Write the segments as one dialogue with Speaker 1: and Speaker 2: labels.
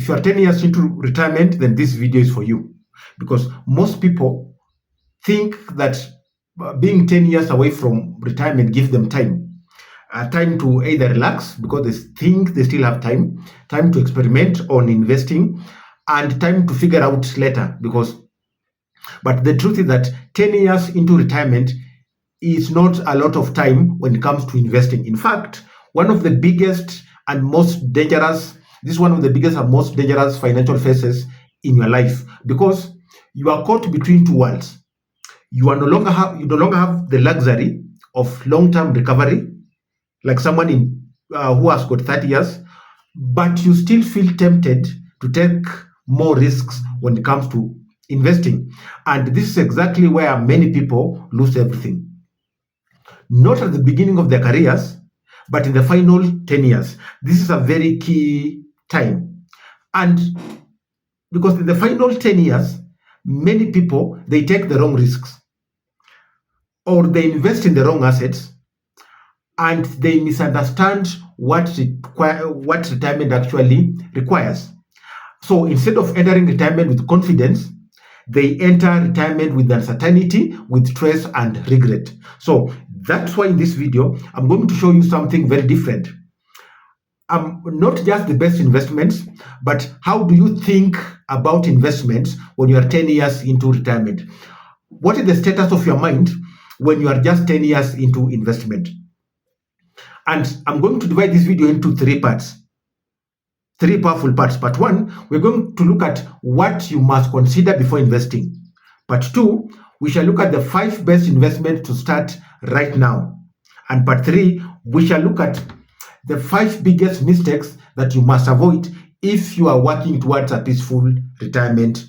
Speaker 1: If you are 10 years into retirement, then this video is for you, because most people think that being 10 years away from retirement gives them time to either relax because they think they still have time to experiment on investing, and time to figure out later. But the truth is that 10 years into retirement is not a lot of time when it comes to investing. In fact, one of the biggest and most dangerous, this is one of the biggest and most dangerous financial phases in your life, because you are caught between two worlds. You no longer have the luxury of long-term recovery, like someone who has got 30 years, but you still feel tempted to take more risks when it comes to investing. And this is exactly where many people lose everything. Not at the beginning of their careers, but in the final 10 years. This is a very key time. And because in the final 10 years, many people, they take the wrong risks, or they invest in the wrong assets, and they misunderstand what retirement actually requires. So instead of entering retirement with confidence, they enter retirement with uncertainty, with stress and regret. So that's why in this video, I'm going to show you something very different. Not just the best investments, but how do you think about investments when you are 10 years into retirement? What is the status of your mind when you are just 10 years into investment? And I'm going to divide this video into three powerful parts. Part one, we're going to look at what you must consider before investing. Part two, we shall look at the 5 best investments to start right now. And part three, we shall look at the 5 biggest mistakes that you must avoid if you are working towards a peaceful retirement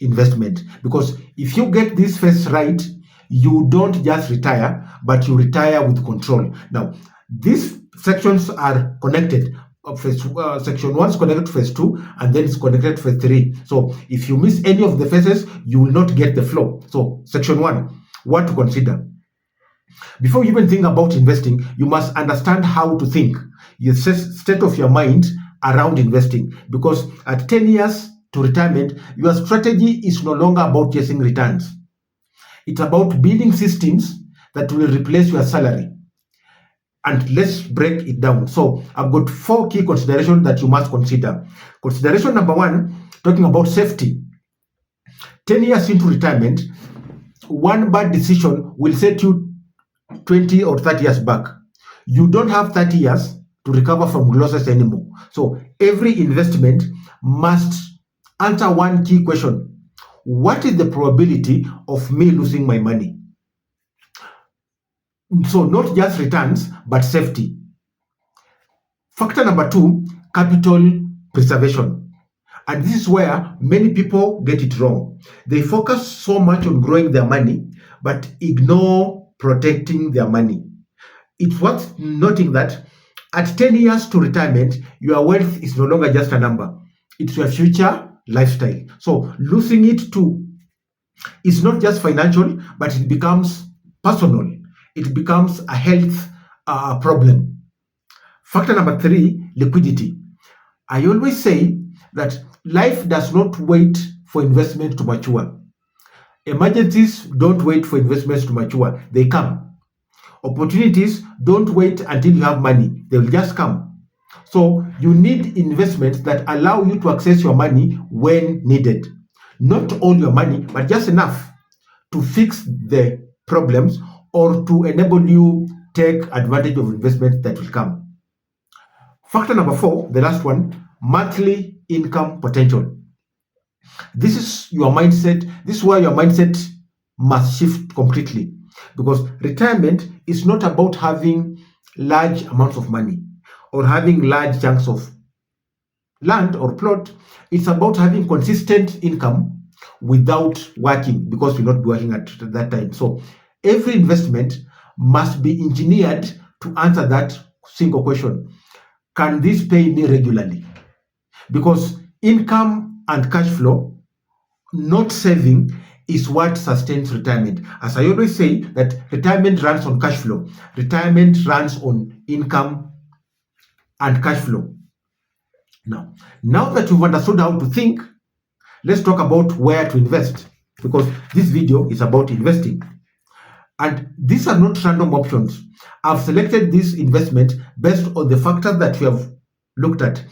Speaker 1: investment. Because if you get this first right, you don't just retire, but you retire with control. Now, these sections are connected. Section 1 is connected to phase 2, and then it's connected to phase 3. So if you miss any of the phases, you will not get the flow. So section 1, what to consider. Before you even think about investing, you must understand how to think, your state of your mind around investing. Because at 10 years to retirement, your strategy is no longer about chasing returns. It's about building systems that will replace your salary. And let's break it down. So I've got 4 key considerations that you must consider. Consideration number 1, talking about safety. 10 years into retirement, one bad decision will set you 20 or 30 years back. You don't have 30 years to recover from losses anymore. So every investment must answer one key question. What is the probability of me losing my money? So not just returns, but safety. Factor number 2, capital preservation. And this is where many people get it wrong. They focus so much on growing their money, but ignore protecting their money. It's worth noting that at 10 years to retirement, your wealth is no longer just a number. It's your future lifestyle. So losing it too is not just financial, but it becomes personal. It becomes a health problem. Factor number 3, liquidity. I always say that life does not wait for investment to mature. Emergencies don't wait for investments to mature. They come. Opportunities don't wait until you have money. They will just come. So you need investments that allow you to access your money when needed. Not all your money, but just enough to fix the problems or to enable you take advantage of investments that will come. Factor number 4, the last one, monthly income potential. This is your mindset. This is where your mindset must shift completely, because retirement is not about having large amounts of money or having large chunks of land or plot. It's about having consistent income without working, because you'll not be working at that time. So every investment must be engineered to answer that single question. Can this pay me regularly? Because income and cash flow, not saving, is what sustains retirement. As I always say, that retirement runs on cash flow. Retirement runs on income and cash flow. Now that you've understood how to think, let's talk about where to invest, because this video is about investing. And these are not random options. I've selected this investment based on the factors that we have looked at.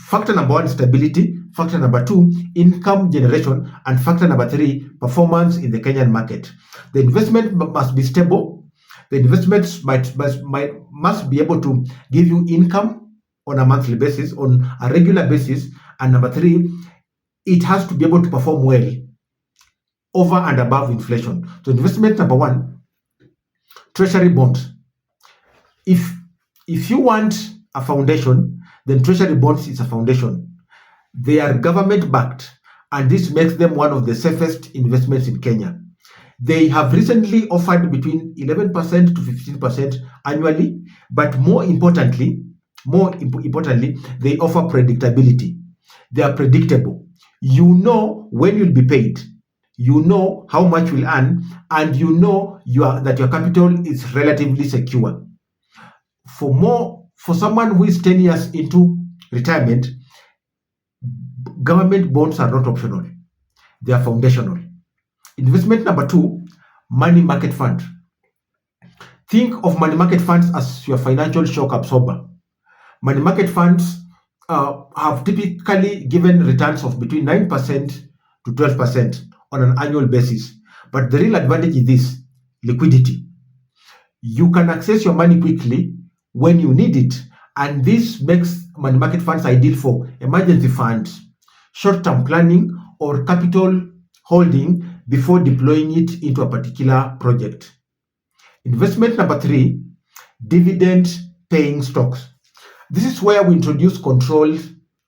Speaker 1: Factor number one, stability. Factor number two, income generation. And factor number three, performance in the Kenyan market. The investment must be stable. The investments must be able to give you income on a monthly basis, on a regular basis. And number three, it has to be able to perform well over and above inflation. So investment number one, Treasury bonds. If you want a foundation, then Treasury bonds is a foundation. They are government backed, and this makes them one of the safest investments in Kenya. They have recently offered between 11% to 15% annually, but more importantly, they offer predictability. They are predictable. You know when you'll be paid. You know how much you'll earn, and you know that your capital is relatively secure. For someone who is 10 years into retirement, government bonds are not optional. They are foundational. Investment number two, money market fund. Think of money market funds as your financial shock absorber. Money market funds have typically given returns of between 9% to 12% on an annual basis. But the real advantage is this: liquidity. You can access your money quickly when you need it, and this makes money market funds ideal for emergency funds, short-term planning, or capital holding before deploying it into a particular project. Investment number three, dividend paying stocks. This is where we introduce controlled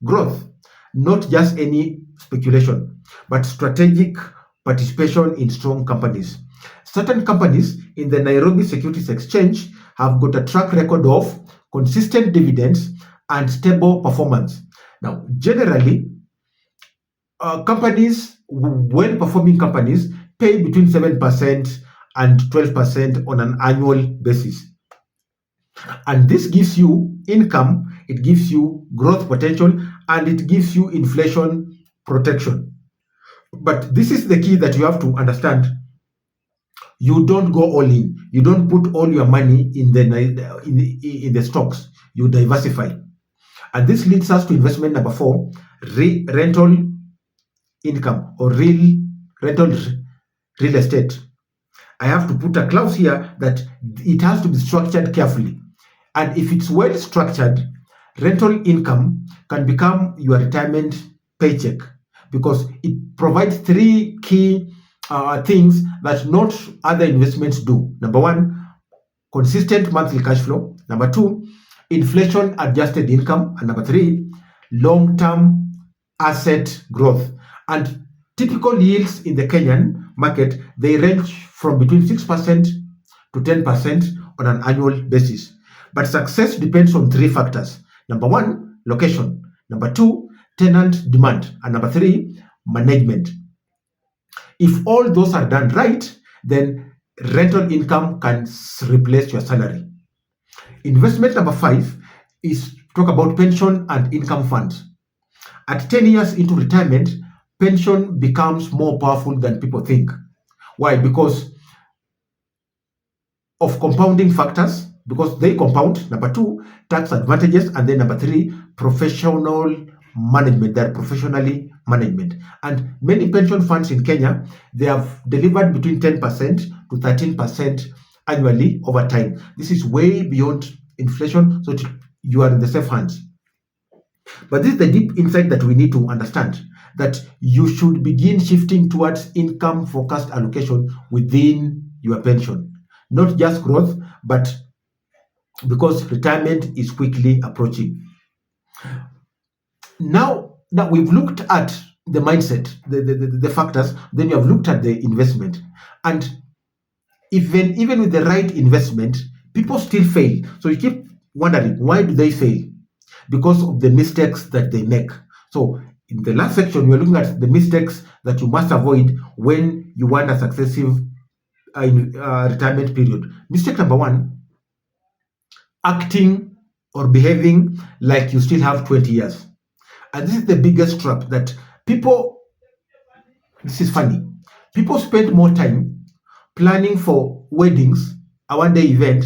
Speaker 1: growth, not just any speculation, but strategic participation in strong companies. Certain companies in the Nairobi Securities Exchange have got a track record of consistent dividends and stable performance. Now, generally, well-performing companies pay between 7% and 12% on an annual basis. And this gives you income, it gives you growth potential, and it gives you inflation protection. But this is the key that you have to understand. You don't go all in. You don't put all your money in the stocks. You diversify. And this leads us to investment number four, rental income or rental real estate. I have to put a clause here that it has to be structured carefully. And if it's well structured, rental income can become your retirement paycheck, because it provides three key things that not other investments do. Number one, consistent monthly cash flow. Number two, inflation adjusted income. And number three, long-term asset growth. And typical yields in the Kenyan market, they range from between 6% to 10% on an annual basis. But success depends on three factors. Number one, location. Number two, tenant demand. And number three, management. If all those are done right, then rental income can replace your salary. Investment number five is talk about pension and income funds. At 10 years into retirement, pension becomes more powerful than people think. Why? Because of compounding factors, because they compound. Number two, tax advantages. And then number three, professional management. They're professionally management. And many pension funds in Kenya, they have delivered between 10% to 13% annually over time. This is way beyond inflation, so you are in the safe hands. But this is the deep insight that we need to understand, that you should begin shifting towards income focused allocation within your pension. Not just growth, but because retirement is quickly approaching. Now we've looked at the mindset, the factors, then you have looked at the investment. And even with the right investment, people still fail. So you keep wondering, why do they fail? Because of the mistakes that they make. So in the last section, we're looking at the mistakes that you must avoid when you want a successive retirement period. Mistake number one, acting or behaving like you still have 20 years. And this is the biggest trap that people, this is funny, people spend more time planning for weddings, a one-day event,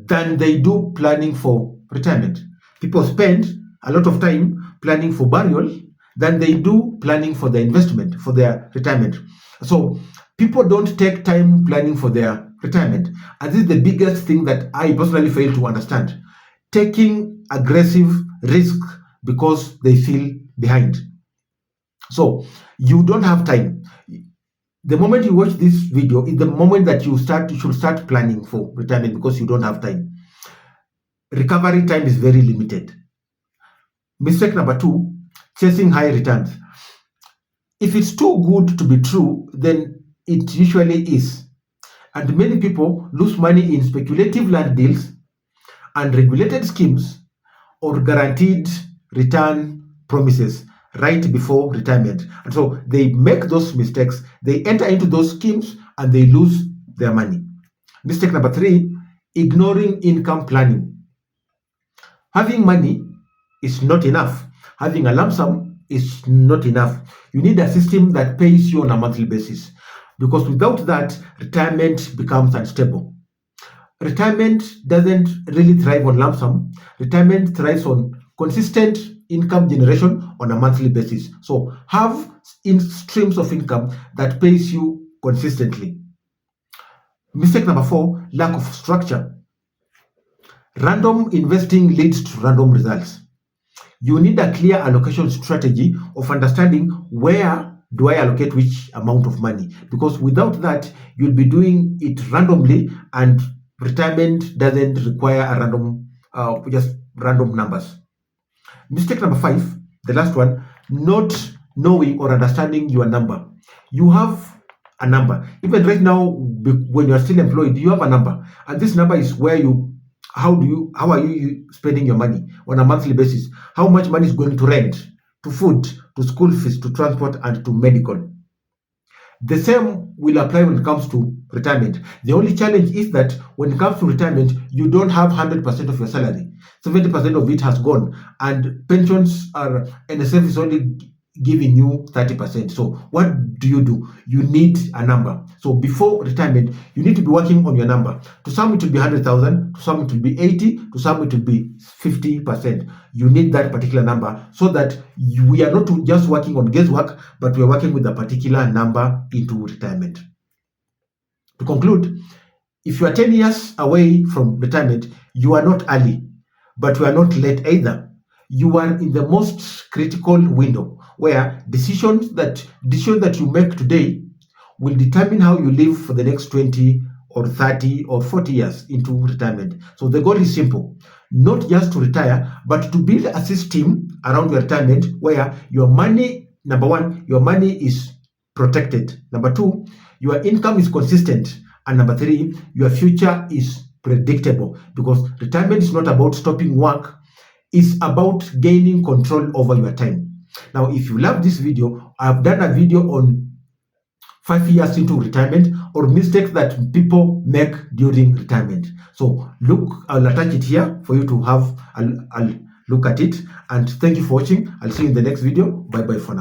Speaker 1: than they do planning for retirement. People spend a lot of time planning for burial than they do planning for their investment, for their retirement. So people don't take time planning for their retirement. And this is the biggest thing that I personally fail to understand. Taking aggressive risk because they feel behind. So you don't have time. The moment you watch this video is the moment that you should start planning for retirement because you don't have time. Recovery time is very limited. Mistake number 2, chasing high returns. If it's too good to be true, then it usually is. And many people lose money in speculative land deals and regulated schemes or guaranteed return promises right before retirement. And so they make those mistakes, they enter into those schemes and they lose their money. Mistake number 3, ignoring income planning. Having money is not enough. Having a lump sum is not enough. You need a system that pays you on a monthly basis, because without that, retirement becomes unstable. Retirement doesn't really thrive on lump sum. Retirement thrives on consistent income generation on a monthly basis. So have streams of income that pays you consistently. Mistake number 4, lack of structure. Random investing leads to random results. You need a clear allocation strategy of understanding where do I allocate which amount of money, because without that, you'll be doing it randomly, and retirement doesn't require a just random numbers. Mistake number 5, the last one, not knowing or understanding your number. You have a number. Even right now, when you're still employed, you have a number. And this number is where how are you spending your money on a monthly basis? How much money is going to rent, to food, to school fees, to transport, and to medical? The same will apply when it comes to retirement. The only challenge is that when it comes to retirement, you don't have 100% of your salary. 70% of it has gone, and pensions are, NSF is only giving you 30%. So what do? You need a number. So before retirement, you need to be working on your number. To some it will be 100,000, to some it will be 80, to some it will be 50%. You need that particular number so that we are not just working on guesswork, but we are working with a particular number into retirement. To conclude, if you are 10 years away from retirement, you are not early, but you are not late either. You are in the most critical window where decisions that you make today will determine how you live for the next 20 or 30 or 40 years into retirement. So the goal is simple, not just to retire, but to build a system around your retirement where your money, number 1, your money is protected. Number 2, your income is consistent. And number 3, your future is predictable, because retirement is not about stopping work. It's about gaining control over your time. Now, if you love this video, I've done a video on 5 years into retirement, or mistakes that people make during retirement. So look, I'll attach it here for you to have a look at it. And thank you for watching. I'll see you in the next video. Bye bye for now.